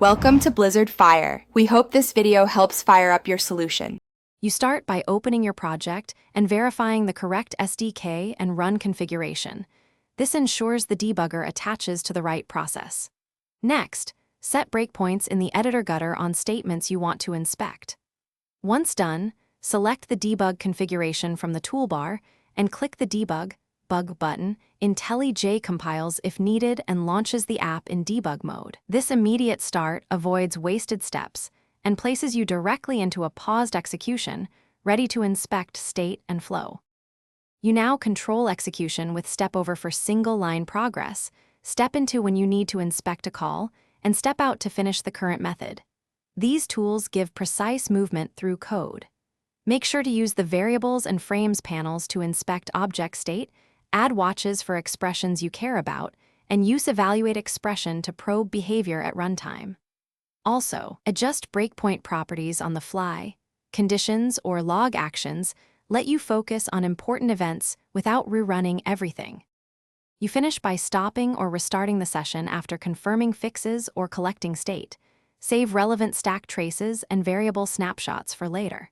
Welcome to Blizzard Fire. We hope this video helps fire up your solution. You start by opening your project and verifying the correct SDK and run configuration. This ensures the debugger attaches to the right process. Next, set breakpoints in the editor gutter on statements you want to inspect. Once done, select the debug configuration from the toolbar and click the Debug Bug button. IntelliJ compiles if needed and launches the app in debug mode. This immediate start avoids wasted steps and places you directly into a paused execution, ready to inspect state and flow. You now control execution with step over for single-line progress, step into when you need to inspect a call, and step out to finish the current method. These tools give precise movement through code. Make sure to use the Variables and Frames panels to inspect object state, add watches for expressions you care about, and use Evaluate Expression to probe behavior at runtime. Also, adjust breakpoint properties on the fly. Conditions or log actions let you focus on important events without rerunning everything. You finish by stopping or restarting the session after confirming fixes or collecting state. Save relevant stack traces and variable snapshots for later.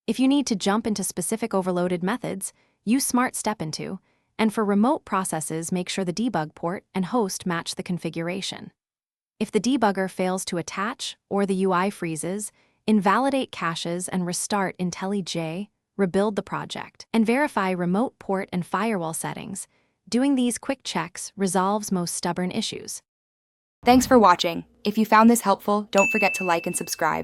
If you need to jump into specific overloaded methods, use Smart Step Into, and for remote processes, make sure the debug port and host match the configuration. If the debugger fails to attach or the UI freezes, invalidate caches and restart IntelliJ, rebuild the project, and verify remote port and firewall settings. Doing these quick checks resolves most stubborn issues. Thanks for watching. If you found this helpful, don't forget to like and subscribe.